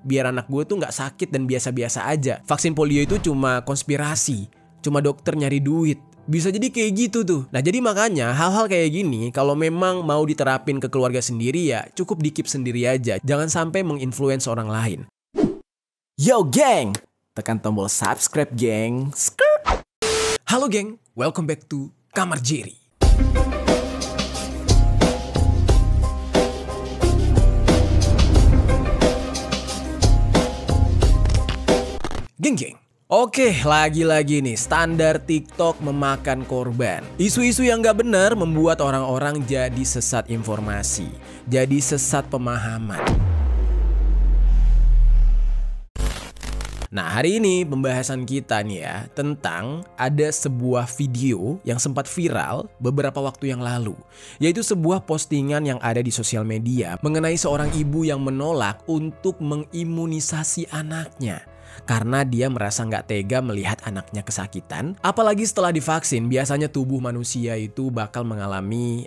biar anak gue tuh nggak sakit dan biasa-biasa aja. Vaksin polio itu cuma konspirasi, cuma dokter nyari duit. Bisa jadi kayak gitu tuh. Nah jadi makanya hal-hal kayak gini kalau memang mau diterapin ke keluarga sendiri ya cukup di-keep sendiri aja. Jangan sampai menginfluence orang lain. Yo geng, tekan tombol subscribe geng. Halo geng, welcome back to Kamar Jerry. Geng. Oke, lagi-lagi nih standar TikTok memakan korban. Isu-isu yang gak benar membuat orang-orang jadi sesat informasi, jadi sesat pemahaman. Nah hari ini pembahasan kita nih ya tentang ada sebuah video yang sempat viral beberapa waktu yang lalu. Yaitu sebuah postingan yang ada di sosial media mengenai seorang ibu yang menolak untuk mengimunisasi anaknya. Karena dia merasa nggak tega melihat anaknya kesakitan. Apalagi setelah divaksin, biasanya tubuh manusia itu bakal mengalami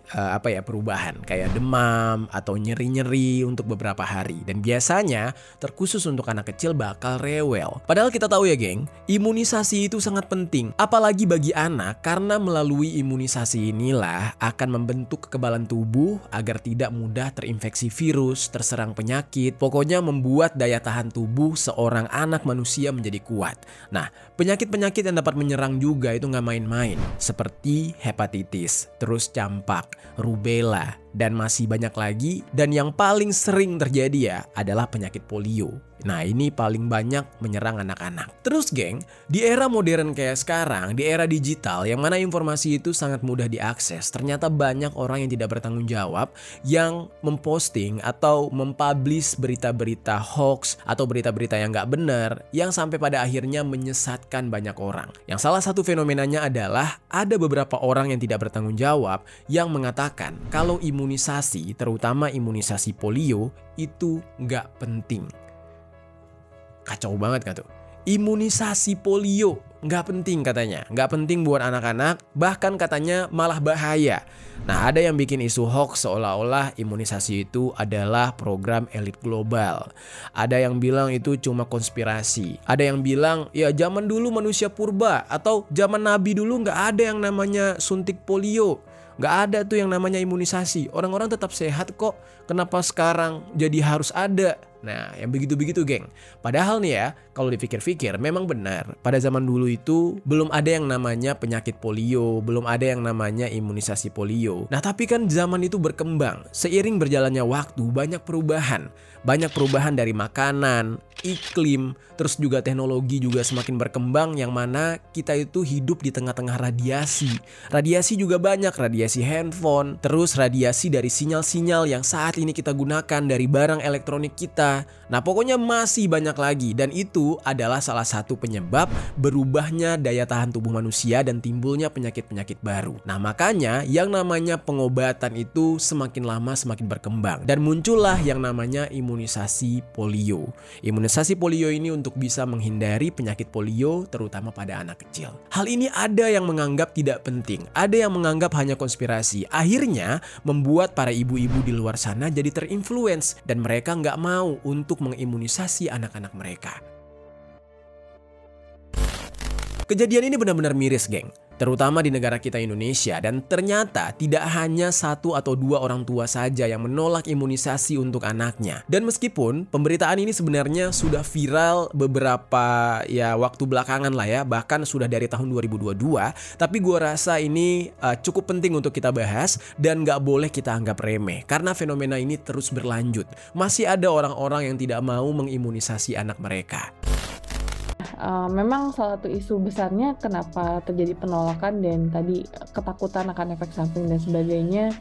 perubahan. Kayak demam atau nyeri-nyeri untuk beberapa hari. Dan biasanya terkhusus untuk anak kecil bakal rewel. Padahal kita tahu ya geng, imunisasi itu sangat penting. Apalagi bagi anak karena melalui imunisasi inilah akan membentuk kekebalan tubuh agar tidak mudah terinfeksi virus, terserang penyakit. Pokoknya membuat daya tahan tubuh seorang anak manusia menjadi kuat. Nah, penyakit-penyakit yang dapat menyerang juga itu nggak main-main. Seperti hepatitis, terus campak, rubella, dan masih banyak lagi. Dan yang paling sering terjadi ya adalah penyakit polio. Nah ini paling banyak menyerang anak-anak. Terus geng, di era modern kayak sekarang, di era digital yang mana informasi itu sangat mudah diakses, ternyata banyak orang yang tidak bertanggung jawab yang memposting atau mempublish berita-berita hoax atau berita-berita yang nggak benar yang sampai pada akhirnya menyesatkan banyak orang. Yang salah satu fenomenanya adalah ada beberapa orang yang tidak bertanggung jawab yang mengatakan kalau imunisasi, terutama imunisasi polio, itu nggak penting. Kacau banget gak tuh? Imunisasi polio nggak penting katanya. Nggak penting buat anak-anak, bahkan katanya malah bahaya. Nah ada yang bikin isu hoax seolah-olah imunisasi itu adalah program elit global. Ada yang bilang itu cuma konspirasi. Ada yang bilang ya zaman dulu manusia purba atau zaman nabi dulu nggak ada yang namanya suntik polio. Nggak ada tuh yang namanya imunisasi. Orang-orang tetap sehat kok. Kenapa sekarang jadi harus ada? Nah, yang begitu-begitu geng. Padahal nih ya, kalau dipikir-pikir memang benar. Pada zaman dulu itu belum ada yang namanya penyakit polio, belum ada yang namanya imunisasi polio. Nah, tapi kan zaman itu berkembang. Seiring berjalannya waktu, banyak perubahan. Banyak perubahan dari makanan, iklim, terus juga teknologi juga semakin berkembang yang mana kita itu hidup di tengah-tengah radiasi. Radiasi juga banyak, radiasi handphone, terus radiasi dari sinyal-sinyal yang saat ini kita gunakan dari barang elektronik kita. Nah pokoknya masih banyak lagi dan itu adalah salah satu penyebab berubahnya daya tahan tubuh manusia dan timbulnya penyakit-penyakit baru. Nah makanya yang namanya pengobatan itu semakin lama semakin berkembang dan muncullah yang namanya imunisasi polio. Imunisasi polio ini untuk bisa menghindari penyakit polio terutama pada anak kecil. Hal ini ada yang menganggap tidak penting, ada yang menganggap hanya konspirasi. Akhirnya membuat para ibu-ibu di luar sana jadi terinfluence dan mereka nggak mau untuk mengimunisasi anak-anak mereka. Kejadian ini benar-benar miris geng, terutama di negara kita Indonesia dan ternyata tidak hanya satu atau dua orang tua saja yang menolak imunisasi untuk anaknya. Dan meskipun pemberitaan ini sebenarnya sudah viral beberapa waktu belakangan lah ya, bahkan sudah dari tahun 2022, tapi gua rasa ini cukup penting untuk kita bahas dan gak boleh kita anggap remeh karena fenomena ini terus berlanjut. Masih ada orang-orang yang tidak mau mengimunisasi anak mereka. Memang salah satu isu besarnya kenapa terjadi penolakan dan tadi ketakutan akan efek samping dan sebagainya,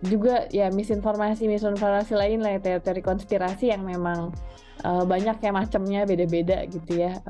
juga ya misinformasi lain lah ya, teori konspirasi yang memang banyak ya macamnya, beda-beda gitu ya.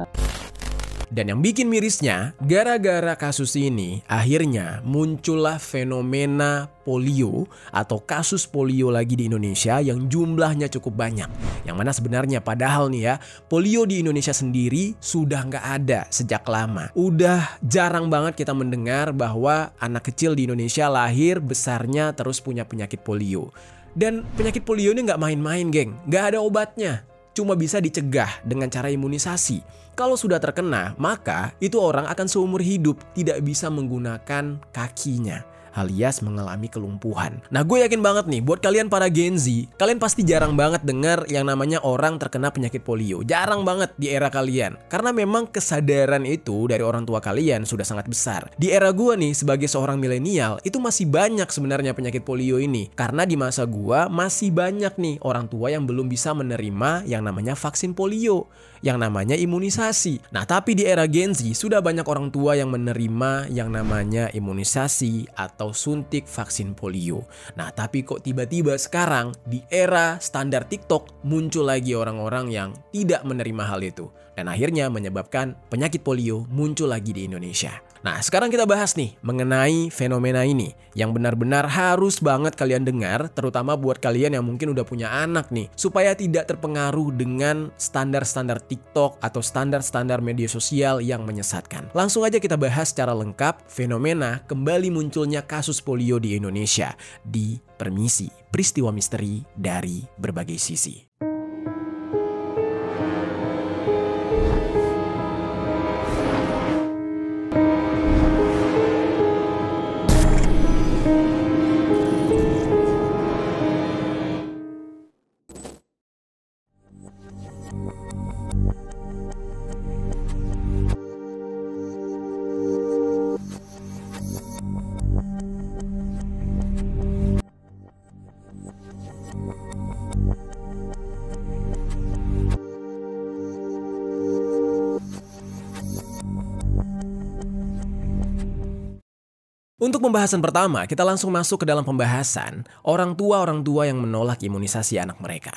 Dan yang bikin mirisnya, gara-gara kasus ini, akhirnya muncullah fenomena polio atau kasus polio lagi di Indonesia yang jumlahnya cukup banyak. Yang mana sebenarnya padahal nih ya, polio di Indonesia sendiri sudah nggak ada sejak lama. Udah jarang banget kita mendengar bahwa anak kecil di Indonesia lahir besarnya terus punya penyakit polio. Dan penyakit polio ini nggak main-main, geng. Nggak ada obatnya. Cuma bisa dicegah dengan cara imunisasi. Kalau sudah terkena, maka itu orang akan seumur hidup tidak bisa menggunakan kakinya, alias mengalami kelumpuhan. Nah, gue yakin banget nih, buat kalian para Gen Z, kalian pasti jarang banget dengar yang namanya orang terkena penyakit polio. Jarang banget di era kalian. Karena memang kesadaran itu dari orang tua kalian sudah sangat besar. Di era gue nih, sebagai seorang milenial, itu masih banyak sebenarnya penyakit polio ini. Karena di masa gue masih banyak nih orang tua yang belum bisa menerima yang namanya vaksin polio, yang namanya imunisasi. Nah, tapi di era Gen Z sudah banyak orang tua yang menerima yang namanya imunisasi atau suntik vaksin polio. Nah, tapi kok tiba-tiba sekarang di era standar TikTok muncul lagi orang-orang yang tidak menerima hal itu. Dan akhirnya menyebabkan penyakit polio muncul lagi di Indonesia. Nah, sekarang kita bahas nih mengenai fenomena ini yang benar-benar harus banget kalian dengar, terutama buat kalian yang mungkin udah punya anak nih, supaya tidak terpengaruh dengan standar-standar TikTok atau standar-standar media sosial yang menyesatkan. Langsung aja kita bahas secara lengkap fenomena kembali munculnya kasus polio di Indonesia di Permisi, peristiwa misteri dari berbagai sisi. Untuk pembahasan pertama, kita langsung masuk ke dalam pembahasan orang tua yang menolak imunisasi anak mereka.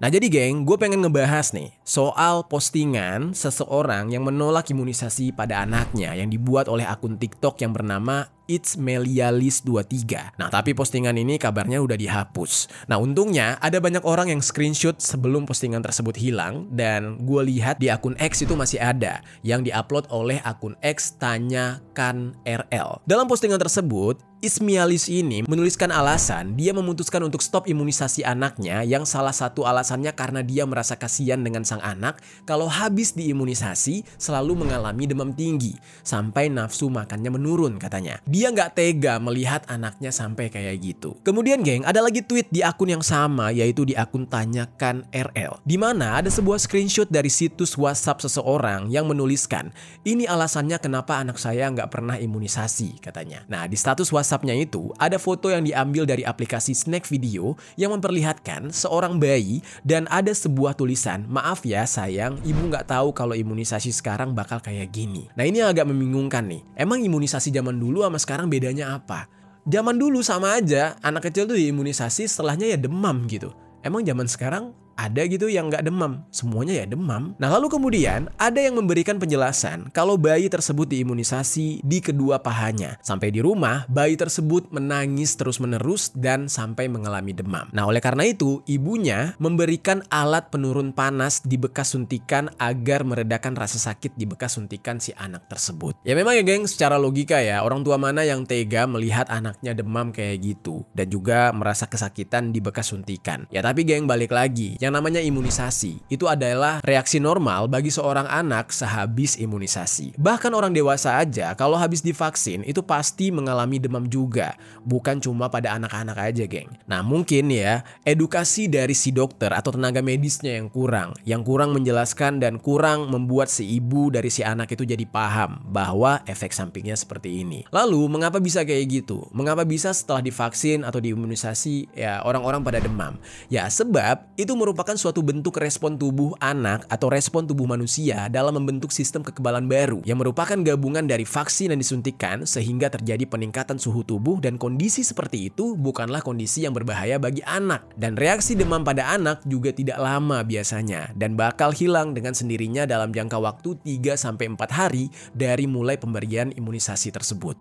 Nah, jadi geng, gue pengen ngebahas nih soal postingan seseorang yang menolak imunisasi pada anaknya yang dibuat oleh akun TikTok yang bernama It's Melialis 23. Nah, tapi postingan ini kabarnya udah dihapus. Nah, untungnya ada banyak orang yang screenshot sebelum postingan tersebut hilang, dan gue lihat di akun X itu masih ada yang diupload oleh akun X Tanyakan RL. Dalam postingan tersebut, Ismialis ini menuliskan alasan dia memutuskan untuk stop imunisasi anaknya, yang salah satu alasannya karena dia merasa kasihan dengan sang anak kalau habis diimunisasi selalu mengalami demam tinggi sampai nafsu makannya menurun katanya. Dia nggak tega melihat anaknya sampai kayak gitu. Kemudian geng, ada lagi tweet di akun yang sama, yaitu di akun Tanyakan RL, di mana ada sebuah screenshot dari situs WhatsApp seseorang yang menuliskan, ini alasannya kenapa anak saya nggak pernah imunisasi katanya. Nah, di status WhatsApp-nya itu ada foto yang diambil dari aplikasi Snack Video yang memperlihatkan seorang bayi dan ada sebuah tulisan, maaf ya sayang, ibu nggak tahu kalau imunisasi sekarang bakal kayak gini. Nah, ini agak membingungkan nih. Emang imunisasi zaman dulu sama sekarang bedanya apa? Zaman dulu sama aja, anak kecil tuh diimunisasi setelahnya ya demam gitu. Emang zaman sekarang ada gitu yang nggak demam, semuanya ya demam. Nah, lalu kemudian ada yang memberikan penjelasan kalau bayi tersebut diimunisasi di kedua pahanya. Sampai di rumah, bayi tersebut menangis terus-menerus dan sampai mengalami demam. Nah, oleh karena itu, ibunya memberikan alat penurun panas di bekas suntikan agar meredakan rasa sakit di bekas suntikan si anak tersebut. Ya memang ya geng, secara logika ya, orang tua mana yang tega melihat anaknya demam kayak gitu dan juga merasa kesakitan di bekas suntikan. Ya tapi geng, balik lagi, yang namanya imunisasi itu adalah reaksi normal bagi seorang anak sehabis imunisasi. Bahkan orang dewasa aja kalau habis divaksin itu pasti mengalami demam juga, bukan cuma pada anak-anak aja geng. Nah, mungkin ya edukasi dari si dokter atau tenaga medisnya yang kurang menjelaskan dan kurang membuat si ibu dari si anak itu jadi paham bahwa efek sampingnya seperti ini. Lalu mengapa bisa kayak gitu? Mengapa bisa setelah divaksin atau diimunisasi ya orang-orang pada demam? Ya sebab itu merupakan merupakan suatu bentuk respon tubuh anak atau respon tubuh manusia dalam membentuk sistem kekebalan baru yang merupakan gabungan dari vaksin yang disuntikan sehingga terjadi peningkatan suhu tubuh, dan kondisi seperti itu bukanlah kondisi yang berbahaya bagi anak. Dan reaksi demam pada anak juga tidak lama biasanya dan bakal hilang dengan sendirinya dalam jangka waktu 3-4 hari dari mulai pemberian imunisasi tersebut.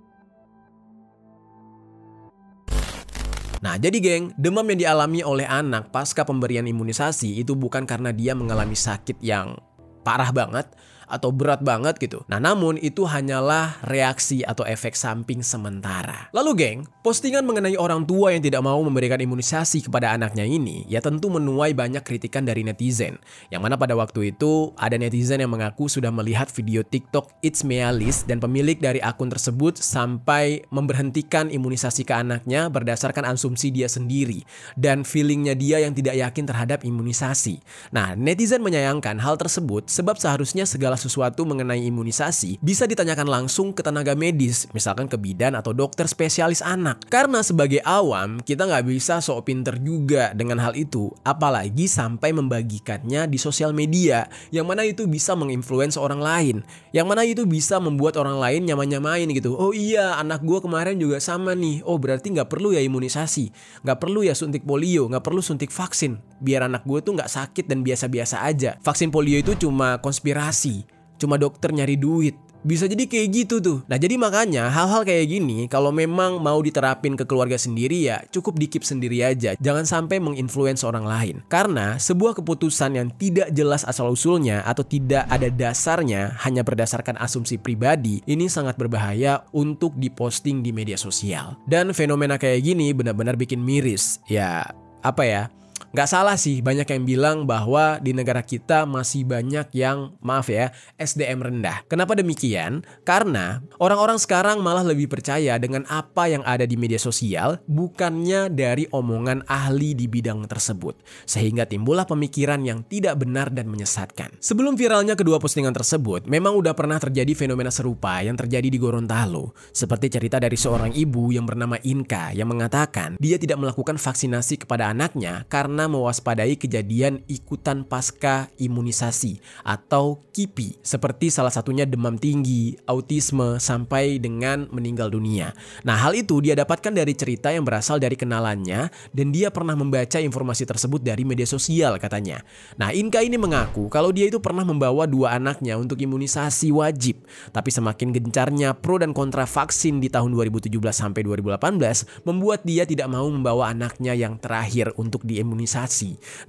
Nah, jadi geng, demam yang dialami oleh anak pasca pemberian imunisasi itu bukan karena dia mengalami sakit yang parah banget atau berat banget gitu. Nah, namun itu hanyalah reaksi atau efek samping sementara. Lalu geng, postingan mengenai orang tua yang tidak mau memberikan imunisasi kepada anaknya ini ya tentu menuai banyak kritikan dari netizen. Yang mana pada waktu itu ada netizen yang mengaku sudah melihat video TikTok It's Mealis dan pemilik dari akun tersebut sampai memberhentikan imunisasi ke anaknya berdasarkan asumsi dia sendiri dan feelingnya dia yang tidak yakin terhadap imunisasi. Nah, netizen menyayangkan hal tersebut sebab seharusnya segala sesuatu mengenai imunisasi bisa ditanyakan langsung ke tenaga medis, misalkan ke bidan atau dokter spesialis anak. Karena sebagai awam, kita nggak bisa sok pinter juga dengan hal itu, apalagi sampai membagikannya di sosial media, yang mana itu bisa menginfluence orang lain, yang mana itu bisa membuat orang lain nyaman-nyamain gitu. Oh iya, anak gue kemarin juga sama nih, oh berarti nggak perlu ya imunisasi, nggak perlu ya suntik polio, nggak perlu suntik vaksin, biar anak gue tuh nggak sakit dan biasa-biasa aja. Vaksin polio itu cuma konspirasi, cuma dokter nyari duit. Bisa jadi kayak gitu tuh. Nah, jadi makanya hal-hal kayak gini kalau memang mau diterapin ke keluarga sendiri ya cukup dikip sendiri aja. Jangan sampai menginfluence orang lain. Karena sebuah keputusan yang tidak jelas asal-usulnya atau tidak ada dasarnya hanya berdasarkan asumsi pribadi, ini sangat berbahaya untuk diposting di media sosial. Dan fenomena kayak gini benar-benar bikin miris. Ya, apa ya? Nggak salah sih banyak yang bilang bahwa di negara kita masih banyak yang, maaf ya, SDM rendah. Kenapa demikian? Karena orang-orang sekarang malah lebih percaya dengan apa yang ada di media sosial bukannya dari omongan ahli di bidang tersebut. Sehingga timbullah pemikiran yang tidak benar dan menyesatkan. Sebelum viralnya kedua postingan tersebut, memang udah pernah terjadi fenomena serupa yang terjadi di Gorontalo. Seperti cerita dari seorang ibu yang bernama Inka yang mengatakan dia tidak melakukan vaksinasi kepada anaknya karena mewaspadai kejadian ikutan pasca imunisasi atau KIPI, seperti salah satunya demam tinggi, autisme, sampai dengan meninggal dunia. Nah, hal itu dia dapatkan dari cerita yang berasal dari kenalannya dan dia pernah membaca informasi tersebut dari media sosial katanya. Nah, Inka ini mengaku kalau dia itu pernah membawa 2 anaknya untuk imunisasi wajib, tapi semakin gencarnya pro dan kontra vaksin di tahun 2017 sampai 2018 membuat dia tidak mau membawa anaknya yang terakhir untuk diimunisasi.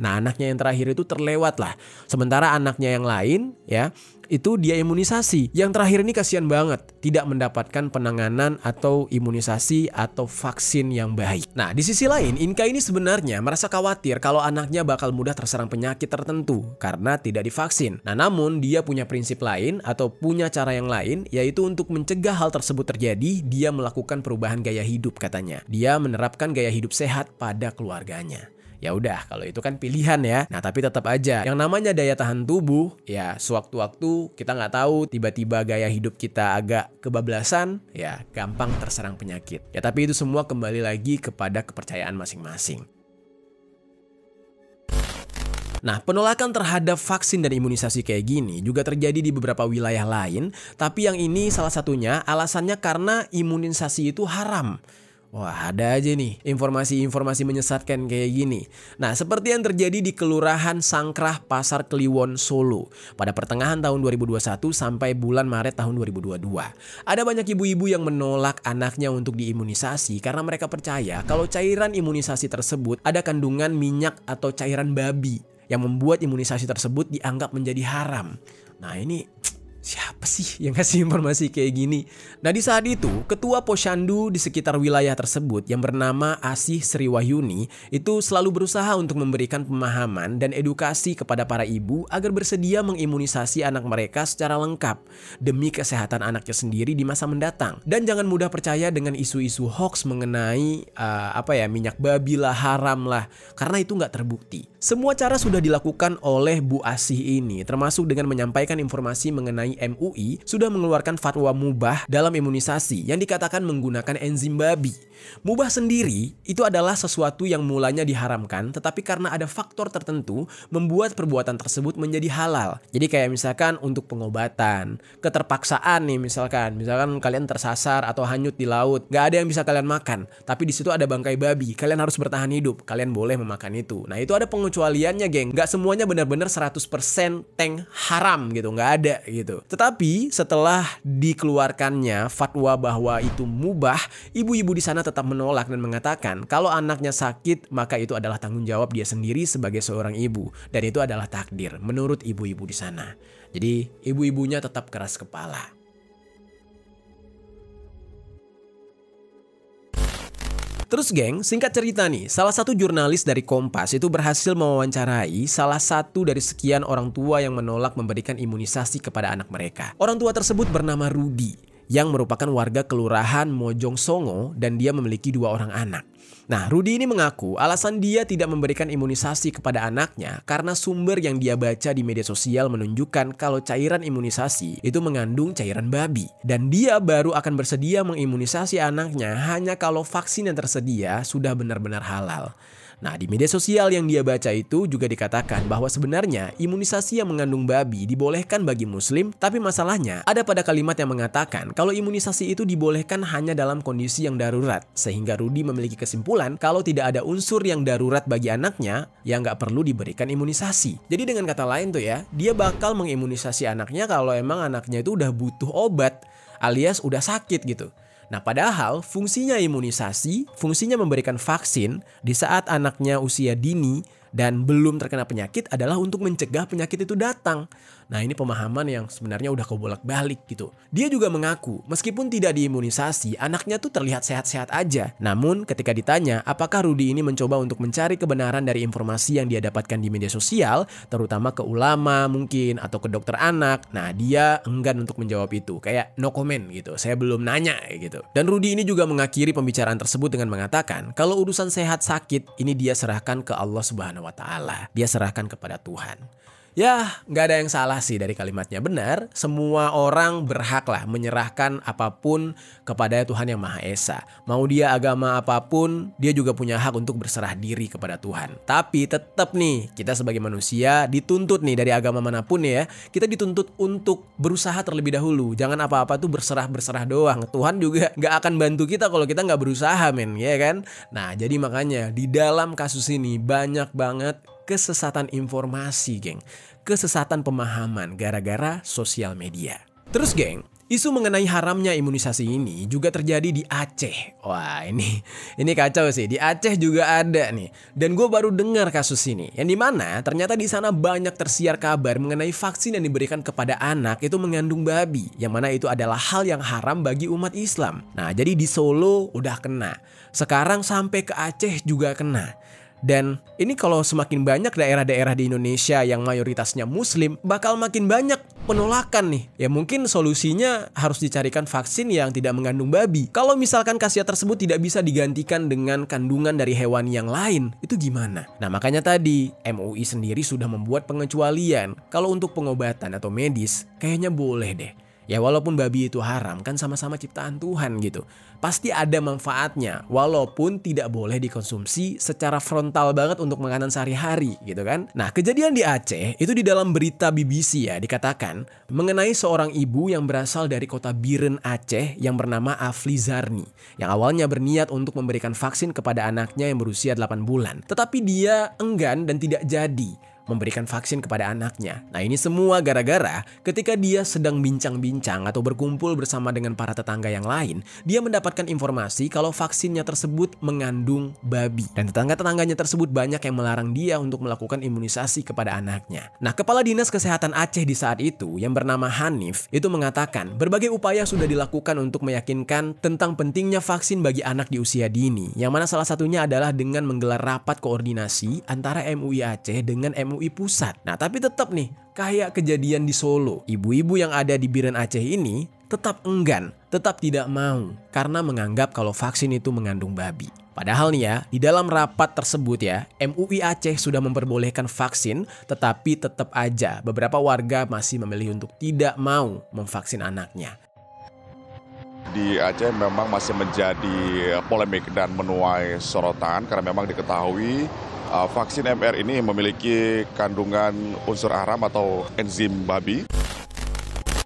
Nah, anaknya yang terakhir itu terlewat lah. Sementara anaknya yang lain ya itu dia imunisasi. Yang terakhir ini kasihan banget, tidak mendapatkan penanganan atau imunisasi atau vaksin yang baik. Nah, di sisi lain, Inka ini sebenarnya merasa khawatir kalau anaknya bakal mudah terserang penyakit tertentu karena tidak divaksin. Nah, namun dia punya prinsip lain atau punya cara yang lain, yaitu untuk mencegah hal tersebut terjadi, dia melakukan perubahan gaya hidup katanya. Dia menerapkan gaya hidup sehat pada keluarganya. Ya udah, kalau itu kan pilihan ya. Nah, tapi tetap aja yang namanya daya tahan tubuh ya sewaktu-waktu kita nggak tahu, tiba-tiba gaya hidup kita agak kebablasan ya gampang terserang penyakit. Ya tapi itu semua kembali lagi kepada kepercayaan masing-masing. Nah, penolakan terhadap vaksin dan imunisasi kayak gini juga terjadi di beberapa wilayah lain, tapi yang ini salah satunya alasannya karena imunisasi itu haram. Wah, ada aja nih informasi-informasi menyesatkan kayak gini. Nah, seperti yang terjadi di Kelurahan Sangkrah, Pasar Kliwon, Solo pada pertengahan tahun 2021 sampai bulan Maret tahun 2022. Ada banyak ibu-ibu yang menolak anaknya untuk diimunisasi karena mereka percaya kalau cairan imunisasi tersebut ada kandungan minyak atau cairan babi yang membuat imunisasi tersebut dianggap menjadi haram. Nah, ini siapa sih yang kasih informasi kayak gini? Nah, di saat itu, Ketua Posyandu di sekitar wilayah tersebut yang bernama Asih Sriwahyuni itu selalu berusaha untuk memberikan pemahaman dan edukasi kepada para ibu agar bersedia mengimunisasi anak mereka secara lengkap demi kesehatan anaknya sendiri di masa mendatang. Dan jangan mudah percaya dengan isu-isu hoax mengenai minyak babi lah, haram lah, karena itu nggak terbukti. Semua cara sudah dilakukan oleh Bu Asih ini, termasuk dengan menyampaikan informasi mengenai MUI MUI sudah mengeluarkan fatwa mubah dalam imunisasi yang dikatakan menggunakan enzim babi. Mubah sendiri itu adalah sesuatu yang mulanya diharamkan, tetapi karena ada faktor tertentu membuat perbuatan tersebut menjadi halal. Jadi kayak misalkan untuk pengobatan, keterpaksaan nih misalkan kalian tersasar atau hanyut di laut, gak ada yang bisa kalian makan, tapi di situ ada bangkai babi, kalian harus bertahan hidup, kalian boleh memakan itu. Nah itu ada pengecualiannya geng, gak semuanya benar-benar 100% tank haram gitu, gak ada gitu. Tetapi setelah dikeluarkannya fatwa bahwa itu mubah, ibu-ibu di sana tetap menolak dan mengatakan kalau anaknya sakit maka itu adalah tanggung jawab dia sendiri sebagai seorang ibu dan itu adalah takdir menurut ibu-ibu di sana. Jadi ibu-ibunya tetap keras kepala. Terus geng, singkat cerita nih, salah satu jurnalis dari Kompas itu berhasil mewawancarai salah satu dari sekian orang tua yang menolak memberikan imunisasi kepada anak mereka. Orang tua tersebut bernama Rudi, yang merupakan warga kelurahan Mojong Songo dan dia memiliki 2 orang anak. Nah, Rudi ini mengaku alasan dia tidak memberikan imunisasi kepada anaknya karena sumber yang dia baca di media sosial menunjukkan kalau cairan imunisasi itu mengandung cairan babi. Dan dia baru akan bersedia mengimunisasi anaknya hanya kalau vaksin yang tersedia sudah benar-benar halal. Nah, di media sosial yang dia baca itu juga dikatakan bahwa sebenarnya imunisasi yang mengandung babi dibolehkan bagi muslim, tapi masalahnya ada pada kalimat yang mengatakan kalau imunisasi itu dibolehkan hanya dalam kondisi yang darurat, sehingga Rudi memiliki kesimpulan kalau tidak ada unsur yang darurat bagi anaknya yang nggak perlu diberikan imunisasi. Jadi dengan kata lain tuh ya, dia bakal mengimunisasi anaknya kalau emang anaknya itu udah butuh obat alias udah sakit gitu. Nah padahal fungsinya imunisasi, fungsinya memberikan vaksin di saat anaknya usia dini dan belum terkena penyakit adalah untuk mencegah penyakit itu datang. Nah ini pemahaman yang sebenarnya udah kebolak-balik gitu. Dia juga mengaku meskipun tidak diimunisasi, anaknya tuh terlihat sehat-sehat aja. Namun ketika ditanya apakah Rudi ini mencoba untuk mencari kebenaran dari informasi yang dia dapatkan di media sosial, terutama ke ulama mungkin atau ke dokter anak, nah dia enggan untuk menjawab itu. Kayak no comment gitu, saya belum nanya gitu. Dan Rudi ini juga mengakhiri pembicaraan tersebut dengan mengatakan kalau urusan sehat sakit ini dia serahkan ke Allah Subhanahu wa Ta'ala. Dia serahkan kepada Tuhan. Ya, nggak ada yang salah sih dari kalimatnya. Benar, semua orang berhak lah menyerahkan apapun kepada Tuhan Yang Maha Esa. Mau dia agama apapun, dia juga punya hak untuk berserah diri kepada Tuhan. Tapi tetap nih, kita sebagai manusia dituntut nih dari agama manapun ya, kita dituntut untuk berusaha terlebih dahulu. Jangan apa-apa tuh berserah doang. Tuhan juga nggak akan bantu kita kalau kita nggak berusaha men, ya kan? Nah, jadi makanya di dalam kasus ini banyak banget kesesatan informasi geng, kesesatan pemahaman gara-gara sosial media. Terus geng, isu mengenai haramnya imunisasi ini juga terjadi di Aceh. Wah ini kacau sih, di Aceh juga ada nih. Dan gue baru dengar kasus ini, yang dimana ternyata di sana banyak tersiar kabar mengenai vaksin yang diberikan kepada anak itu mengandung babi, yang mana itu adalah hal yang haram bagi umat Islam. Nah jadi di Solo udah kena, sekarang sampai ke Aceh juga kena. Dan ini kalau semakin banyak daerah-daerah di Indonesia yang mayoritasnya muslim, bakal makin banyak penolakan nih. Ya mungkin solusinya harus dicarikan vaksin yang tidak mengandung babi. Kalau misalkan khasiat tersebut tidak bisa digantikan dengan kandungan dari hewan yang lain, itu gimana? Nah makanya tadi MUI sendiri sudah membuat pengecualian. Kalau untuk pengobatan atau medis, kayaknya boleh deh. Ya walaupun babi itu haram kan sama-sama ciptaan Tuhan gitu. Pasti ada manfaatnya walaupun tidak boleh dikonsumsi secara frontal banget untuk makanan sehari-hari gitu kan. Nah kejadian di Aceh itu di dalam berita BBC ya dikatakan mengenai seorang ibu yang berasal dari kota Biren Aceh yang bernama Afli Zarni. Yang awalnya berniat untuk memberikan vaksin kepada anaknya yang berusia 8 bulan. Tetapi dia enggan dan tidak jadi memberikan vaksin kepada anaknya. Nah ini semua gara-gara ketika dia sedang bincang-bincang atau berkumpul bersama dengan para tetangga yang lain, dia mendapatkan informasi kalau vaksinnya tersebut mengandung babi. Dan tetangga-tetangganya tersebut banyak yang melarang dia untuk melakukan imunisasi kepada anaknya. Nah Kepala Dinas Kesehatan Aceh di saat itu yang bernama Hanif itu mengatakan berbagai upaya sudah dilakukan untuk meyakinkan tentang pentingnya vaksin bagi anak di usia dini. Yang mana salah satunya adalah dengan menggelar rapat koordinasi antara MUI Aceh dengan MUI Pusat. Nah tapi tetap nih kayak kejadian di Solo, ibu-ibu yang ada di Biren Aceh ini tetap enggan, tetap tidak mau karena menganggap kalau vaksin itu mengandung babi. Padahal nih ya, di dalam rapat tersebut ya, MUI Aceh sudah memperbolehkan vaksin, tetapi tetap aja beberapa warga masih memilih untuk tidak mau memvaksin anaknya. Di Aceh memang masih menjadi polemik dan menuai sorotan karena memang diketahui vaksin MR ini memiliki kandungan unsur haram atau enzim babi.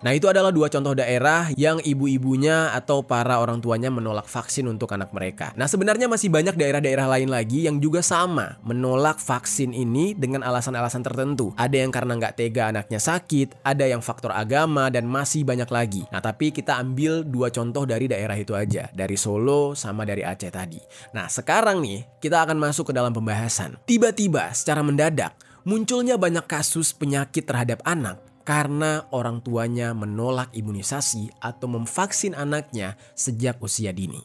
Nah, itu adalah dua contoh daerah yang ibu-ibunya atau para orang tuanya menolak vaksin untuk anak mereka. Nah, sebenarnya masih banyak daerah-daerah lain lagi yang juga sama menolak vaksin ini dengan alasan-alasan tertentu. Ada yang karena nggak tega anaknya sakit, ada yang faktor agama, dan masih banyak lagi. Nah, tapi kita ambil dua contoh dari daerah itu aja, dari Solo sama dari Aceh tadi. Nah, sekarang nih kita akan masuk ke dalam pembahasan. Tiba-tiba secara mendadak munculnya banyak kasus penyakit terhadap anak karena orang tuanya menolak imunisasi atau memvaksin anaknya sejak usia dini.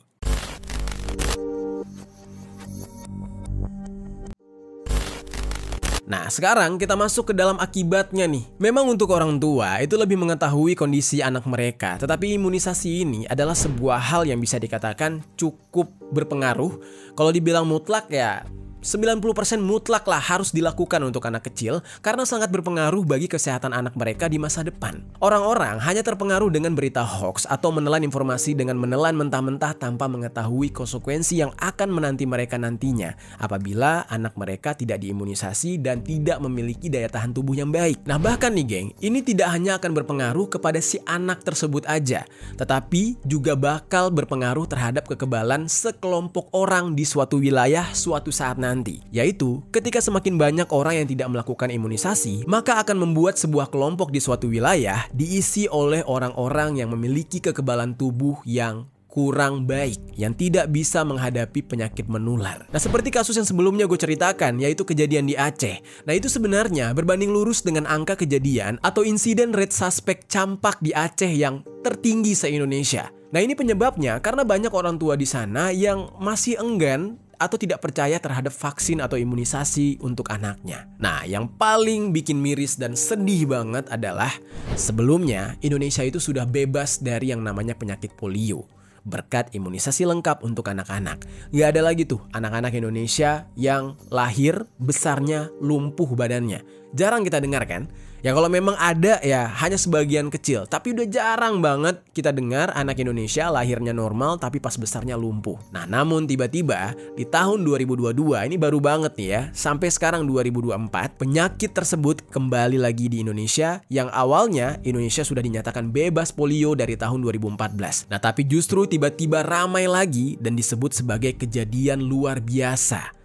Nah, sekarang kita masuk ke dalam akibatnya nih. Memang untuk orang tua itu lebih mengetahui kondisi anak mereka, tetapi imunisasi ini adalah sebuah hal yang bisa dikatakan cukup berpengaruh. Kalau dibilang mutlak ya 90% mutlak lah harus dilakukan untuk anak kecil karena sangat berpengaruh bagi kesehatan anak mereka di masa depan. Orang-orang hanya terpengaruh dengan berita hoax atau menelan informasi dengan menelan mentah-mentah tanpa mengetahui konsekuensi yang akan menanti mereka nantinya apabila anak mereka tidak diimunisasi dan tidak memiliki daya tahan tubuh yang baik. Nah, bahkan nih geng, ini tidak hanya akan berpengaruh kepada si anak tersebut aja, tetapi juga bakal berpengaruh terhadap kekebalan sekelompok orang di suatu wilayah suatu saat nanti. Yaitu ketika semakin banyak orang yang tidak melakukan imunisasi, maka akan membuat sebuah kelompok di suatu wilayah diisi oleh orang-orang yang memiliki kekebalan tubuh yang kurang baik, yang tidak bisa menghadapi penyakit menular. Nah, seperti kasus yang sebelumnya gue ceritakan, yaitu kejadian di Aceh. Nah, itu sebenarnya berbanding lurus dengan angka kejadian atau insiden rate suspek campak di Aceh yang tertinggi se-Indonesia. Nah, ini penyebabnya karena banyak orang tua di sana yang masih enggan atau tidak percaya terhadap vaksin atau imunisasi untuk anaknya. Nah, yang paling bikin miris dan sedih banget adalah sebelumnya Indonesia itu sudah bebas dari yang namanya penyakit polio berkat imunisasi lengkap untuk anak-anak. Gak ada lagi tuh anak-anak Indonesia yang lahir besarnya lumpuh badannya. Jarang kita dengar kan? Ya kalau memang ada ya hanya sebagian kecil. Tapi udah jarang banget kita dengar anak Indonesia lahirnya normal tapi pas besarnya lumpuh. Nah, namun tiba-tiba di tahun 2022 ini baru banget nih ya, sampai sekarang 2024 penyakit tersebut kembali lagi di Indonesia yang awalnya Indonesia sudah dinyatakan bebas polio dari tahun 2014. Nah, tapi justru tiba-tiba ramai lagi dan disebut sebagai kejadian luar biasa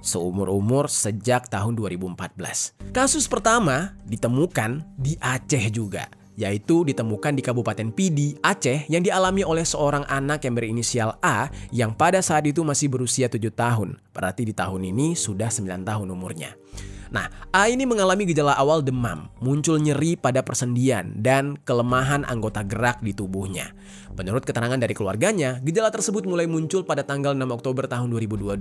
seumur-umur sejak tahun 2014. Kasus pertama ditemukan di Aceh juga, yaitu ditemukan di Kabupaten Pidi, Aceh yang dialami oleh seorang anak yang berinisial A yang pada saat itu masih berusia 7 tahun. Berarti di tahun ini sudah 9 tahun umurnya. Nah, A ini mengalami gejala awal demam, muncul nyeri pada persendian, dan kelemahan anggota gerak di tubuhnya. Menurut keterangan dari keluarganya, gejala tersebut mulai muncul pada tanggal 6 Oktober tahun 2022,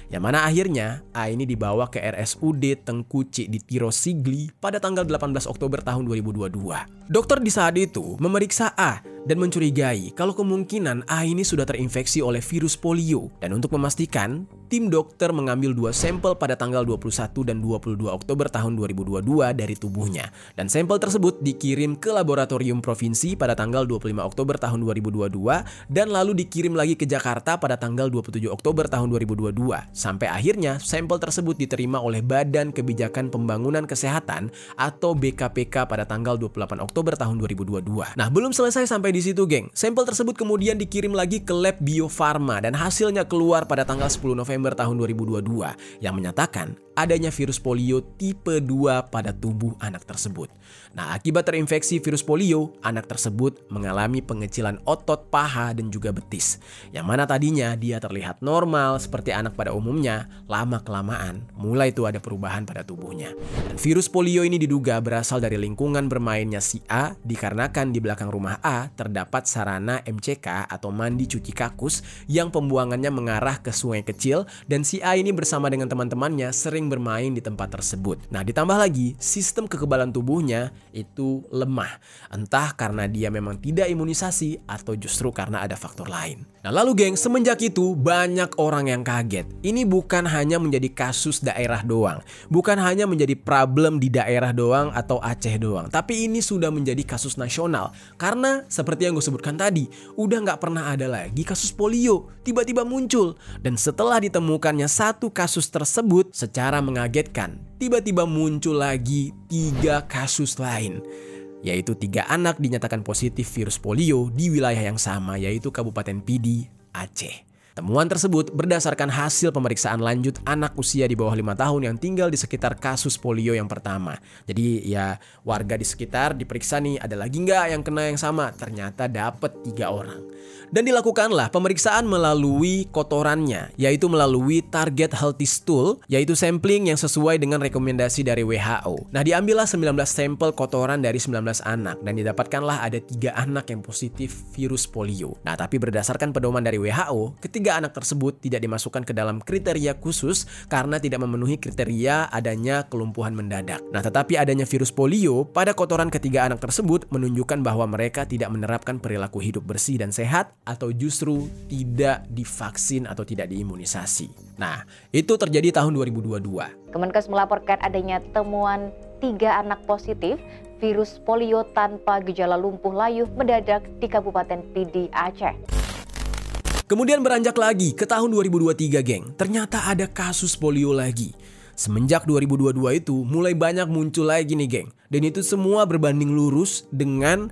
yang mana akhirnya A ini dibawa ke RSUD Tengku Cik di Tiro Sigli pada tanggal 18 Oktober tahun 2022. Dokter di saat itu memeriksa A dan mencurigai kalau kemungkinan A ini sudah terinfeksi oleh virus polio. Dan untuk memastikan, tim dokter mengambil 2 sampel pada tanggal 21 dan 22 Oktober tahun 2022 dari tubuhnya. Dan sampel tersebut dikirim ke laboratorium provinsi pada tanggal 25 Oktober tahun 2022 dan lalu dikirim lagi ke Jakarta pada tanggal 27 Oktober tahun 2022. Sampai akhirnya sampel tersebut diterima oleh Badan Kebijakan Pembangunan Kesehatan atau BKPK pada tanggal 28 Oktober tahun 2022. Nah, belum selesai sampai di situ, geng. Sampel tersebut kemudian dikirim lagi ke lab Bio Farma dan hasilnya keluar pada tanggal 10 November tahun 2022 yang menyatakan adanya virus polio tipe 2 pada tubuh anak tersebut. Nah, akibat terinfeksi virus polio, anak tersebut mengalami pengecilan otot paha dan juga betis. Yang mana tadinya dia terlihat normal seperti anak pada umumnya, lama-kelamaan mulai itu ada perubahan pada tubuhnya. Dan virus polio ini diduga berasal dari lingkungan bermainnya si A dikarenakan di belakang rumah A terdapat sarana MCK atau mandi cuci kakus yang pembuangannya mengarah ke sungai kecil dan si A ini bersama dengan teman-temannya sering bermain di tempat tersebut. Nah, ditambah lagi sistem kekebalan tubuhnya itu lemah. Entah karena dia memang tidak imunisasi atau justru karena ada faktor lain. Nah, lalu geng, semenjak itu banyak orang yang kaget. Ini bukan hanya menjadi kasus daerah doang. Bukan hanya menjadi problem di daerah doang atau Aceh doang. Tapi ini sudah menjadi kasus nasional. Karena seperti yang gue sebutkan tadi, udah nggak pernah ada lagi kasus polio. Tiba-tiba muncul. Dan setelah ditemukannya satu kasus tersebut, secara mengagetkan, tiba-tiba muncul lagi 3 kasus lain. Yaitu 3 anak dinyatakan positif virus polio di wilayah yang sama, yaitu Kabupaten Pidi, Aceh. Temuan tersebut berdasarkan hasil pemeriksaan lanjut anak usia di bawah 5 tahun yang tinggal di sekitar kasus polio yang pertama. Jadi ya warga di sekitar diperiksa nih, ada lagi nggak yang kena yang sama? Ternyata dapat 3 orang. Dan dilakukanlah pemeriksaan melalui kotorannya, yaitu melalui Target Healthy Stool, yaitu sampling yang sesuai dengan rekomendasi dari WHO. Nah, diambillah 19 sampel kotoran dari 19 anak dan didapatkanlah ada 3 anak yang positif virus polio. Nah, tapi berdasarkan pedoman dari WHO, ketiga anak tersebut tidak dimasukkan ke dalam kriteria khusus karena tidak memenuhi kriteria adanya kelumpuhan mendadak. Nah, tetapi adanya virus polio pada kotoran ketiga anak tersebut menunjukkan bahwa mereka tidak menerapkan perilaku hidup bersih dan sehat atau justru tidak divaksin atau tidak diimunisasi. Nah, itu terjadi tahun 2022. Kemenkes melaporkan adanya temuan 3 anak positif virus polio tanpa gejala lumpuh layu mendadak di Kabupaten Pidi, Aceh. Kemudian beranjak lagi ke tahun 2023, geng. Ternyata ada kasus polio lagi. Semenjak 2022 itu mulai banyak muncul lagi nih, geng. Dan itu semua berbanding lurus dengan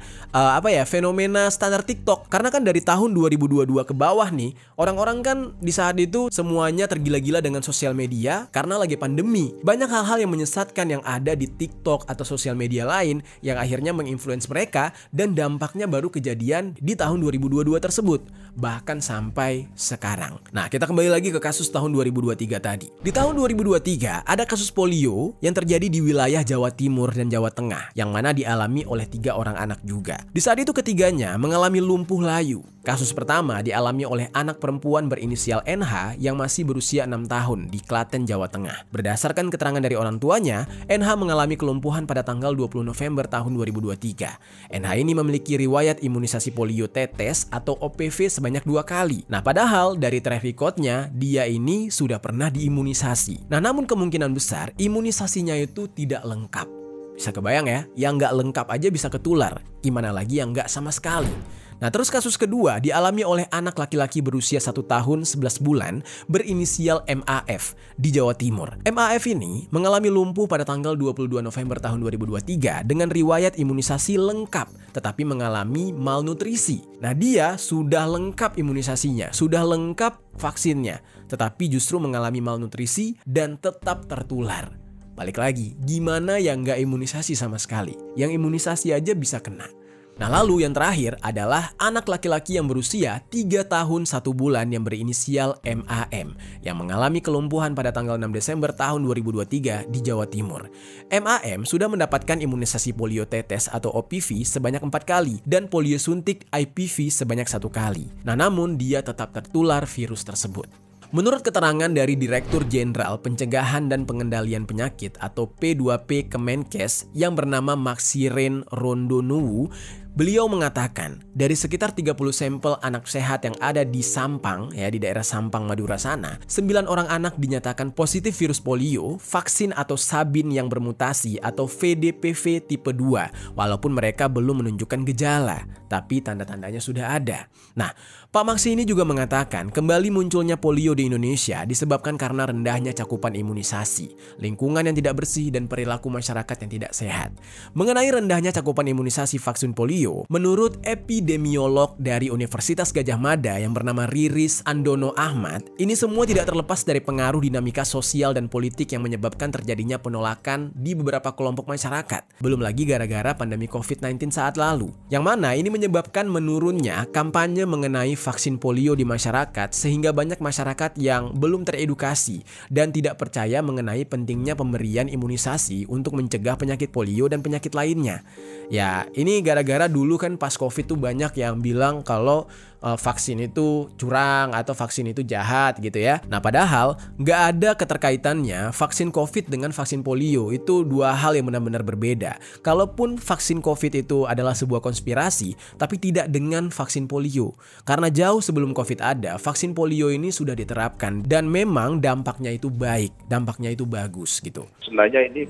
fenomena standar TikTok. Karena kan dari tahun 2022 ke bawah nih, orang-orang kan di saat itu semuanya tergila-gila dengan sosial media karena lagi pandemi. Banyak hal-hal yang menyesatkan yang ada di TikTok atau sosial media lain yang akhirnya menginfluence mereka, dan dampaknya baru kejadian di tahun 2022 tersebut. Bahkan sampai sekarang. Nah, kita kembali lagi ke kasus tahun 2023 tadi. Di tahun 2023 ada kasus polio yang terjadi di wilayah Jawa Timur dan Jawa Tengah, yang mana dialami oleh 3 orang anak juga. Di saat itu ketiganya mengalami lumpuh layu. Kasus pertama dialami oleh anak perempuan berinisial NH yang masih berusia 6 tahun di Klaten, Jawa Tengah. Berdasarkan keterangan dari orang tuanya, NH mengalami kelumpuhan pada tanggal 20 November tahun 2023. NH ini memiliki riwayat imunisasi polio tetes atau OPV sebanyak 2 kali. Nah, padahal dari track record-nya, dia ini sudah pernah diimunisasi. Nah, namun kemungkinan besar imunisasinya itu tidak lengkap. Bisa kebayang ya, yang nggak lengkap aja bisa ketular. Gimana lagi yang nggak sama sekali? Nah, terus kasus kedua dialami oleh anak laki-laki berusia 1 tahun 11 bulan berinisial MAF di Jawa Timur. MAF ini mengalami lumpuh pada tanggal 22 November tahun 2023 dengan riwayat imunisasi lengkap, tetapi mengalami malnutrisi. Nah, dia sudah lengkap imunisasinya, sudah lengkap vaksinnya, tetapi justru mengalami malnutrisi dan tetap tertular. Balik lagi, gimana yang nggak imunisasi sama sekali? Yang imunisasi aja bisa kena. Nah, lalu yang terakhir adalah anak laki-laki yang berusia 3 tahun 1 bulan yang berinisial MAM yang mengalami kelumpuhan pada tanggal 6 Desember tahun 2023 di Jawa Timur. MAM sudah mendapatkan imunisasi polio tetes atau OPV sebanyak 4 kali dan polio suntik IPV sebanyak 1 kali. Nah, namun dia tetap tertular virus tersebut. Menurut keterangan dari Direktur Jenderal Pencegahan dan Pengendalian Penyakit atau P2P Kemenkes yang bernama Maxiren Rondonuwu, beliau mengatakan dari sekitar 30 sampel anak sehat yang ada di Sampang, ya di daerah Sampang, Madura sana, 9 orang anak dinyatakan positif virus polio, vaksin atau sabin yang bermutasi atau VDPV tipe 2, walaupun mereka belum menunjukkan gejala, tapi tanda-tandanya sudah ada. Nah, Pak Maksi ini juga mengatakan kembali munculnya polio di Indonesia disebabkan karena rendahnya cakupan imunisasi, lingkungan yang tidak bersih, dan perilaku masyarakat yang tidak sehat. Mengenai rendahnya cakupan imunisasi vaksin polio, menurut epidemiolog dari Universitas Gadjah Mada yang bernama Riris Andono Ahmad, ini semua tidak terlepas dari pengaruh dinamika sosial dan politik yang menyebabkan terjadinya penolakan di beberapa kelompok masyarakat. Belum lagi gara-gara pandemi COVID-19 saat lalu, yang mana ini menyebabkan menurunnya kampanye mengenai vaksin polio di masyarakat, sehingga banyak masyarakat yang belum teredukasi dan tidak percaya mengenai pentingnya pemberian imunisasi untuk mencegah penyakit polio dan penyakit lainnya. Ya, ini gara-gara dulu kan pas COVID tuh banyak yang bilang kalau vaksin itu curang atau vaksin itu jahat gitu ya. Nah padahal nggak ada keterkaitannya vaksin COVID dengan vaksin polio. Itu dua hal yang benar-benar berbeda. Kalaupun vaksin COVID itu adalah sebuah konspirasi, tapi tidak dengan vaksin polio. Karena jauh sebelum COVID ada, vaksin polio ini sudah diterapkan dan memang dampaknya itu baik, dampaknya itu bagus gitu. Sebenarnya ini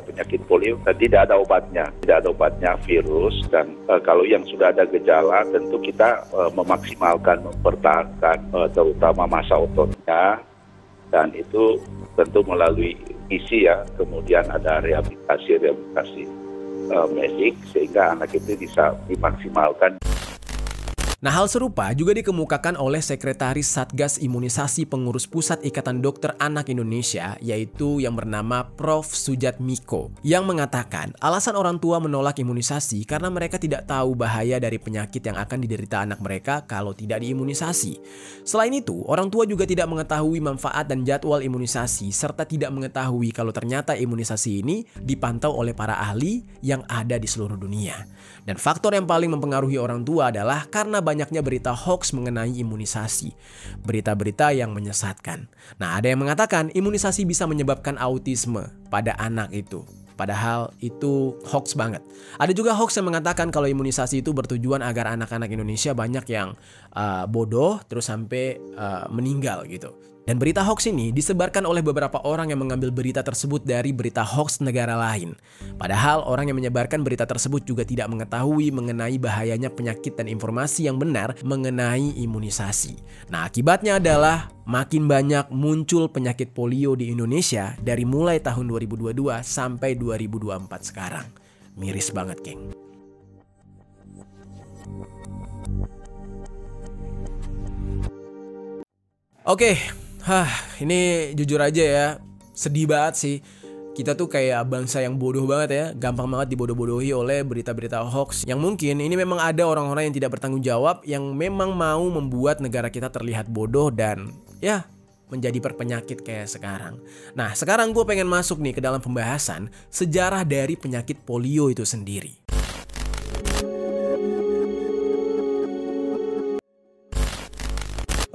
penyakit polio tidak ada obatnya virus, dan kalau yang sudah ada gejala tentu kita memaksimalkan, mempertahankan terutama masa ototnya, dan itu tentu melalui isi ya, kemudian ada rehabilitasi medik sehingga anak itu bisa dimaksimalkan. Nah, hal serupa juga dikemukakan oleh Sekretaris Satgas Imunisasi Pengurus Pusat Ikatan Dokter Anak Indonesia, yaitu yang bernama Prof. Sujatmiko, yang mengatakan alasan orang tua menolak imunisasi karena mereka tidak tahu bahaya dari penyakit yang akan diderita anak mereka kalau tidak diimunisasi. Selain itu, orang tua juga tidak mengetahui manfaat dan jadwal imunisasi, serta tidak mengetahui kalau ternyata imunisasi ini dipantau oleh para ahli yang ada di seluruh dunia. Dan faktor yang paling mempengaruhi orang tua adalah karena banyaknya berita hoax mengenai imunisasi. Berita-berita yang menyesatkan. Nah, ada yang mengatakan imunisasi bisa menyebabkan autisme pada anak itu. Padahal itu hoax banget. Ada juga hoax yang mengatakan kalau imunisasi itu bertujuan agar anak-anak Indonesia banyak yang bodoh terus sampai meninggal gitu. Dan berita hoax ini disebarkan oleh beberapa orang yang mengambil berita tersebut dari berita hoax negara lain. Padahal orang yang menyebarkan berita tersebut juga tidak mengetahui mengenai bahayanya penyakit dan informasi yang benar mengenai imunisasi. Nah, akibatnya adalah makin banyak muncul penyakit polio di Indonesia dari mulai tahun 2022 sampai 2024 sekarang. Miris banget, geng. Oke. Ini jujur aja ya, sedih banget sih. Kita tuh kayak bangsa yang bodoh banget ya, gampang banget dibodoh-bodohi oleh berita-berita hoax. Yang mungkin ini memang ada orang-orang yang tidak bertanggung jawab, yang memang mau membuat negara kita terlihat bodoh dan ya menjadi berpenyakit kayak sekarang. Nah, sekarang gue pengen masuk nih ke dalam pembahasan sejarah dari penyakit polio itu sendiri.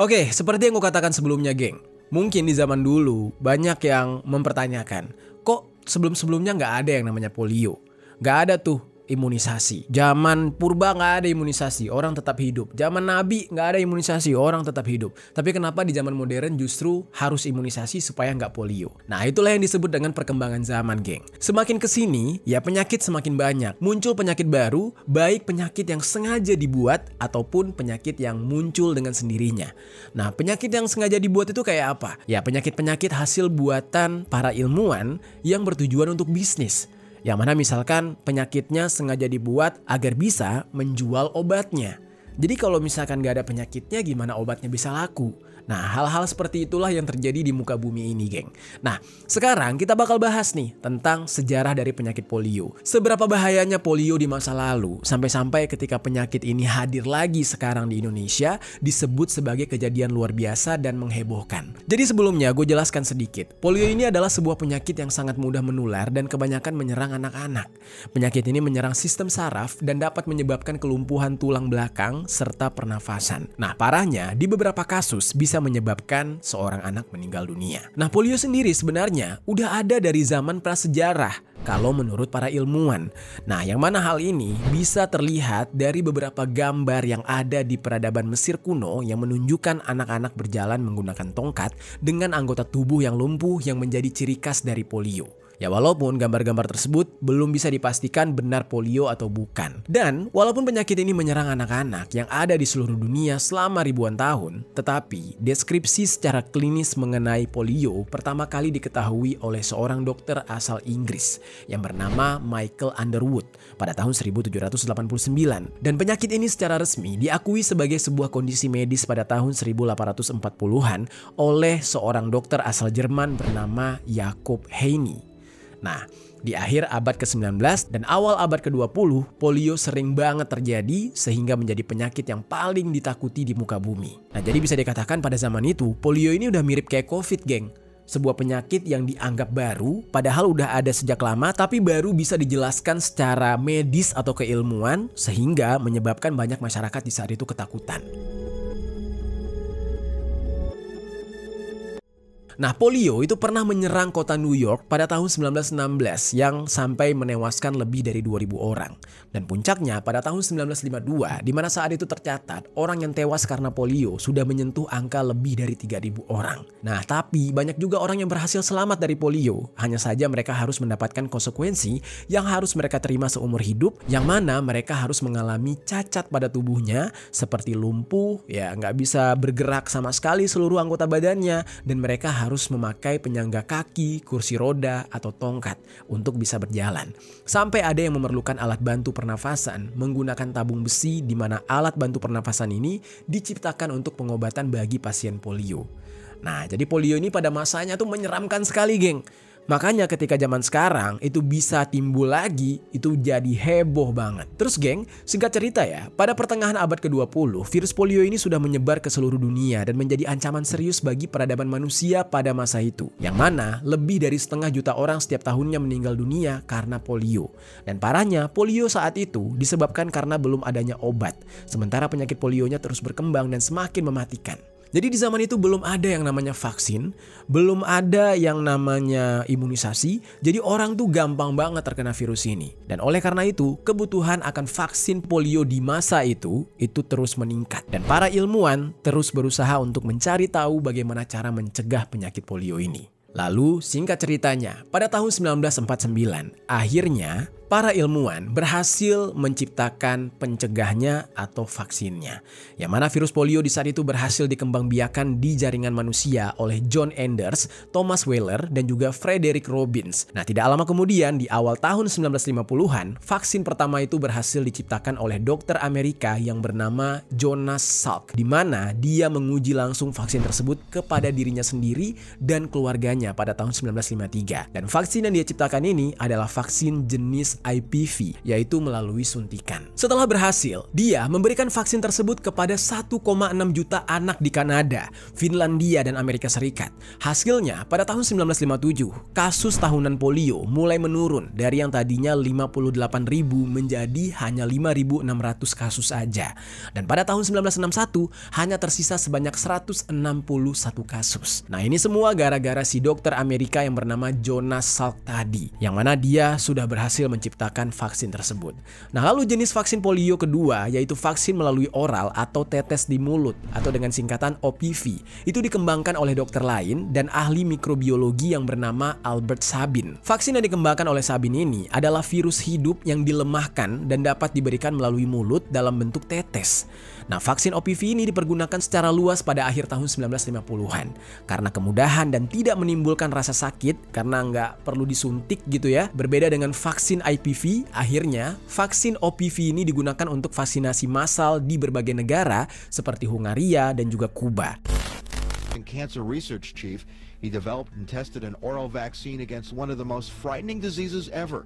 Oke, seperti yang gue katakan sebelumnya, geng. Mungkin di zaman dulu banyak yang mempertanyakan, kok sebelum-sebelumnya nggak ada yang namanya polio? Nggak ada tuh imunisasi. Zaman purba nggak ada imunisasi, orang tetap hidup. Zaman Nabi nggak ada imunisasi, orang tetap hidup. Tapi kenapa di zaman modern justru harus imunisasi supaya nggak polio? Nah, itulah yang disebut dengan perkembangan zaman, geng. Semakin kesini, ya penyakit semakin banyak. Muncul penyakit baru, baik penyakit yang sengaja dibuat ataupun penyakit yang muncul dengan sendirinya. Nah, penyakit yang sengaja dibuat itu kayak apa? Ya, penyakit-penyakit hasil buatan para ilmuwan yang bertujuan untuk bisnis. Yang mana misalkan penyakitnya sengaja dibuat agar bisa menjual obatnya. Jadi kalau misalkan gak ada penyakitnya, gimana obatnya bisa laku? Nah, hal-hal seperti itulah yang terjadi di muka bumi ini, geng. Nah, sekarang kita bakal bahas nih tentang sejarah dari penyakit polio. Seberapa bahayanya polio di masa lalu, sampai-sampai ketika penyakit ini hadir lagi sekarang di Indonesia, disebut sebagai kejadian luar biasa dan menghebohkan. Jadi sebelumnya gue jelaskan sedikit. Polio ini adalah sebuah penyakit yang sangat mudah menular dan kebanyakan menyerang anak-anak. Penyakit ini menyerang sistem saraf dan dapat menyebabkan kelumpuhan tulang belakang serta pernafasan. Nah, parahnya di beberapa kasus bisa menyebabkan seorang anak meninggal dunia. Nah, polio sendiri sebenarnya udah ada dari zaman prasejarah kalau menurut para ilmuwan. Nah, yang mana hal ini bisa terlihat dari beberapa gambar yang ada di peradaban Mesir kuno yang menunjukkan anak-anak berjalan menggunakan tongkat dengan anggota tubuh yang lumpuh yang menjadi ciri khas dari polio. Ya, walaupun gambar-gambar tersebut belum bisa dipastikan benar polio atau bukan. Dan walaupun penyakit ini menyerang anak-anak yang ada di seluruh dunia selama ribuan tahun, tetapi deskripsi secara klinis mengenai polio pertama kali diketahui oleh seorang dokter asal Inggris yang bernama Michael Underwood pada tahun 1789. Dan penyakit ini secara resmi diakui sebagai sebuah kondisi medis pada tahun 1840-an oleh seorang dokter asal Jerman bernama Jakob Heine. Nah, di akhir abad ke-19 dan awal abad ke-20, polio sering banget terjadi sehingga menjadi penyakit yang paling ditakuti di muka bumi. Nah, jadi bisa dikatakan pada zaman itu, polio ini udah mirip kayak COVID, geng. Sebuah penyakit yang dianggap baru, padahal udah ada sejak lama, tapi baru bisa dijelaskan secara medis atau keilmuan, sehingga menyebabkan banyak masyarakat di saat itu ketakutan. Nah, polio itu pernah menyerang kota New York pada tahun 1916 yang sampai menewaskan lebih dari 2.000 orang. Dan puncaknya pada tahun 1952, di mana saat itu tercatat orang yang tewas karena polio sudah menyentuh angka lebih dari 3.000 orang. Nah, tapi banyak juga orang yang berhasil selamat dari polio. Hanya saja mereka harus mendapatkan konsekuensi yang harus mereka terima seumur hidup, yang mana mereka harus mengalami cacat pada tubuhnya seperti lumpuh, ya nggak bisa bergerak sama sekali seluruh anggota badannya, dan mereka harus memakai penyangga kaki, kursi roda, atau tongkat untuk bisa berjalan. Sampai ada yang memerlukan alat bantu pernafasan menggunakan tabung besi, di mana alat bantu pernafasan ini diciptakan untuk pengobatan bagi pasien polio. Nah, jadi polio ini pada masanya tuh menyeramkan sekali, geng. Makanya ketika zaman sekarang itu bisa timbul lagi, itu jadi heboh banget. Terus geng, singkat cerita ya, pada pertengahan abad ke-20, virus polio ini sudah menyebar ke seluruh dunia dan menjadi ancaman serius bagi peradaban manusia pada masa itu. Yang mana lebih dari 1,5 juta orang setiap tahunnya meninggal dunia karena polio. Dan parahnya, polio saat itu disebabkan karena belum adanya obat. Sementara penyakit polionya terus berkembang dan semakin mematikan. Jadi di zaman itu belum ada yang namanya vaksin, belum ada yang namanya imunisasi, jadi orang tuh gampang banget terkena virus ini. Dan oleh karena itu, kebutuhan akan vaksin polio di masa itu terus meningkat. Dan para ilmuwan terus berusaha untuk mencari tahu bagaimana cara mencegah penyakit polio ini. Lalu singkat ceritanya, pada tahun 1949, akhirnya para ilmuwan berhasil menciptakan pencegahnya atau vaksinnya. Yang mana virus polio di saat itu berhasil dikembangbiakan di jaringan manusia oleh John Enders, Thomas Weller, dan juga Frederick Robbins. Nah, tidak lama kemudian di awal tahun 1950-an, vaksin pertama itu berhasil diciptakan oleh dokter Amerika yang bernama Jonas Salk, di mana dia menguji langsung vaksin tersebut kepada dirinya sendiri dan keluarganya pada tahun 1953. Dan vaksin yang dia ciptakan ini adalah vaksin jenis IPV, yaitu melalui suntikan. Setelah berhasil, dia memberikan vaksin tersebut kepada 1,6 juta anak di Kanada, Finlandia, dan Amerika Serikat. Hasilnya, pada tahun 1957, kasus tahunan polio mulai menurun dari yang tadinya 58.000 menjadi hanya 5.600 kasus saja. Dan pada tahun 1961, hanya tersisa sebanyak 161 kasus. Nah, ini semua gara-gara si dokter Amerika yang bernama Jonas Salk tadi, yang mana dia sudah berhasil menciptakan vaksin tersebut. Nah, lalu jenis vaksin polio kedua, yaitu vaksin melalui oral atau tetes di mulut atau dengan singkatan OPV, itu dikembangkan oleh dokter lain dan ahli mikrobiologi yang bernama Albert Sabin. Vaksin yang dikembangkan oleh Sabin ini adalah virus hidup yang dilemahkan dan dapat diberikan melalui mulut dalam bentuk tetes. Nah, vaksin OPV ini dipergunakan secara luas pada akhir tahun 1950-an karena kemudahan dan tidak menimbulkan rasa sakit karena nggak perlu disuntik gitu ya. Berbeda dengan vaksin IPV, akhirnya vaksin OPV ini digunakan untuk vaksinasi massal di berbagai negara seperti Hungaria dan juga Kuba. Cancer research chief, he developed and tested an oral vaccine against one of the most frightening diseases ever.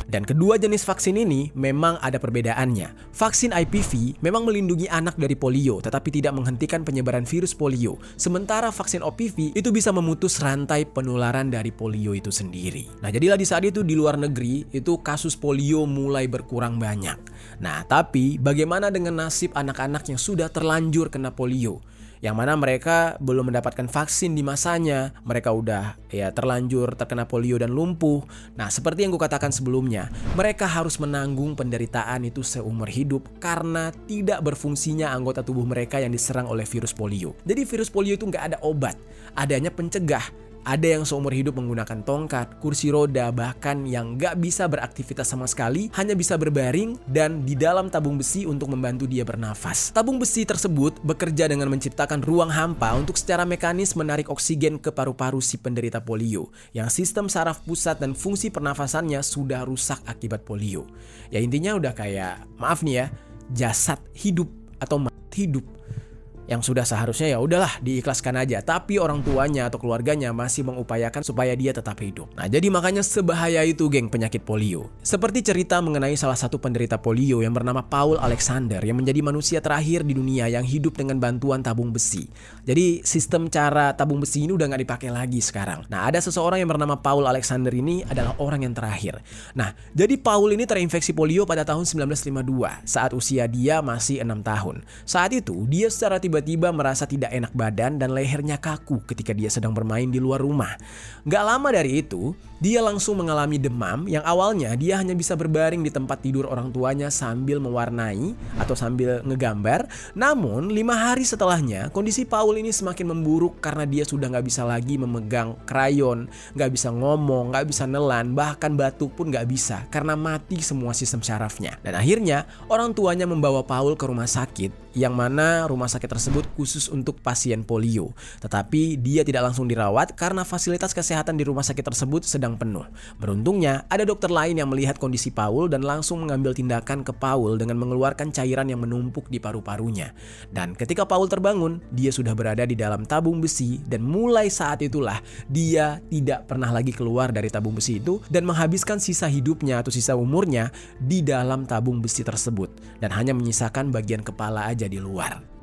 Dan kedua jenis vaksin ini memang ada perbedaannya. Vaksin IPV memang melindungi anak dari polio, tetapi tidak menghentikan penyebaran virus polio. Sementara vaksin OPV itu bisa memutus rantai penularan dari polio itu sendiri. Nah, jadilah di saat itu di luar negeri, itu kasus polio mulai berkurang banyak. Nah, tapi bagaimana dengan nasib anak-anak yang sudah terlanjur kena polio? Yang mana mereka belum mendapatkan vaksin di masanya, mereka udah terlanjur terkena polio dan lumpuh. Nah, seperti yang gue katakan sebelumnya, mereka harus menanggung penderitaan itu seumur hidup karena tidak berfungsinya anggota tubuh mereka yang diserang oleh virus polio. Jadi virus polio itu nggak ada obat, adanya pencegah. Ada yang seumur hidup menggunakan tongkat, kursi roda, bahkan yang nggak bisa beraktivitas sama sekali, hanya bisa berbaring dan di dalam tabung besi untuk membantu dia bernafas. Tabung besi tersebut bekerja dengan menciptakan ruang hampa untuk secara mekanis menarik oksigen ke paru-paru si penderita polio, yang sistem saraf pusat dan fungsi pernafasannya sudah rusak akibat polio. Ya intinya udah kayak, maaf nih ya, jasad hidup atau mati hidup. Yang sudah seharusnya ya udahlah diikhlaskan aja, tapi orang tuanya atau keluarganya masih mengupayakan supaya dia tetap hidup. Nah, jadi makanya sebahaya itu geng penyakit polio. Seperti cerita mengenai salah satu penderita polio yang bernama Paul Alexander yang menjadi manusia terakhir di dunia yang hidup dengan bantuan tabung besi. Jadi sistem cara tabung besi ini udah nggak dipakai lagi sekarang. Nah, ada seseorang yang bernama Paul Alexander ini adalah orang yang terakhir. Nah, jadi Paul ini terinfeksi polio pada tahun 1952 saat usia dia masih 6 tahun. Saat itu dia secara tiba-tiba tiba-tiba merasa tidak enak badan dan lehernya kaku ketika dia sedang bermain di luar rumah. Gak lama dari itu, dia langsung mengalami demam yang awalnya dia hanya bisa berbaring di tempat tidur orang tuanya sambil mewarnai atau sambil ngegambar. Namun 5 hari setelahnya, kondisi Paul ini semakin memburuk karena dia sudah gak bisa lagi memegang krayon, gak bisa ngomong, gak bisa nelan, bahkan batuk pun gak bisa karena mati semua sistem syarafnya. Dan akhirnya orang tuanya membawa Paul ke rumah sakit, yang mana rumah sakit tersebut khusus untuk pasien polio. Tetapi dia tidak langsung dirawat karena fasilitas kesehatan di rumah sakit tersebut sedang penuh. Beruntungnya ada dokter lain yang melihat kondisi Paul dan langsung mengambil tindakan ke Paul dengan mengeluarkan cairan yang menumpuk di paru-parunya. Dan ketika Paul terbangun, dia sudah berada di dalam tabung besi dan mulai saat itulah dia tidak pernah lagi keluar dari tabung besi itu dan menghabiskan sisa hidupnya atau sisa umurnya di dalam tabung besi tersebut dan hanya menyisakan bagian kepala aja di luar.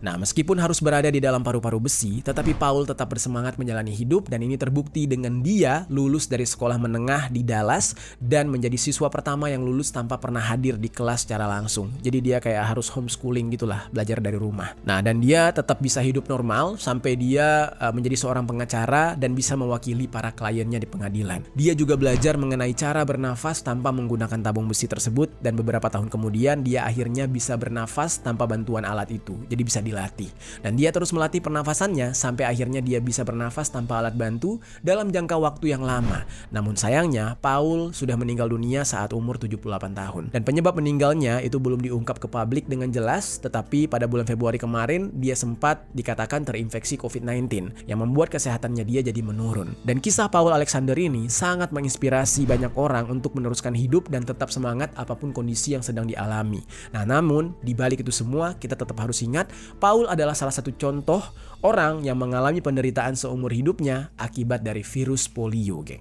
Nah, meskipun harus berada di dalam paru-paru besi, tetapi Paul tetap bersemangat menjalani hidup dan ini terbukti dengan dia lulus dari sekolah menengah di Dallas dan menjadi siswa pertama yang lulus tanpa pernah hadir di kelas secara langsung. Jadi dia kayak harus homeschooling gitulah, belajar dari rumah. Nah, dan dia tetap bisa hidup normal sampai dia menjadi seorang pengacara dan bisa mewakili para kliennya di pengadilan. Dia juga belajar mengenai cara bernafas tanpa menggunakan tabung besi tersebut dan beberapa tahun kemudian dia akhirnya bisa bernafas tanpa bantuan alat itu. Jadi bisa dilatih. Dan dia terus melatih pernafasannya sampai akhirnya dia bisa bernafas tanpa alat bantu dalam jangka waktu yang lama. Namun sayangnya, Paul sudah meninggal dunia saat umur 78 tahun. Dan penyebab meninggalnya itu belum diungkap ke publik dengan jelas, tetapi pada bulan Februari kemarin dia sempat dikatakan terinfeksi COVID-19 yang membuat kesehatannya dia jadi menurun. Dan kisah Paul Alexander ini sangat menginspirasi banyak orang untuk meneruskan hidup dan tetap semangat apapun kondisi yang sedang dialami. Nah, namun di balik itu semua kita tetap harus ingat Paul adalah salah satu contoh orang yang mengalami penderitaan seumur hidupnya akibat dari virus polio, geng.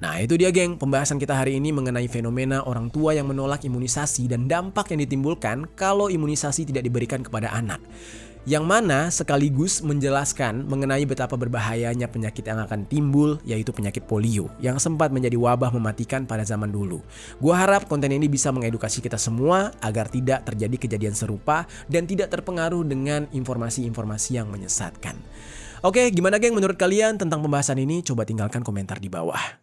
Nah, itu dia, geng, pembahasan kita hari ini mengenai fenomena orang tua yang menolak imunisasi dan dampak yang ditimbulkan kalau imunisasi tidak diberikan kepada anak. Yang mana sekaligus menjelaskan mengenai betapa berbahayanya penyakit yang akan timbul, yaitu penyakit polio yang sempat menjadi wabah mematikan pada zaman dulu. Gua harap konten ini bisa mengedukasi kita semua agar tidak terjadi kejadian serupa dan tidak terpengaruh dengan informasi-informasi yang menyesatkan. Oke, gimana, geng, menurut kalian tentang pembahasan ini? Coba tinggalkan komentar di bawah.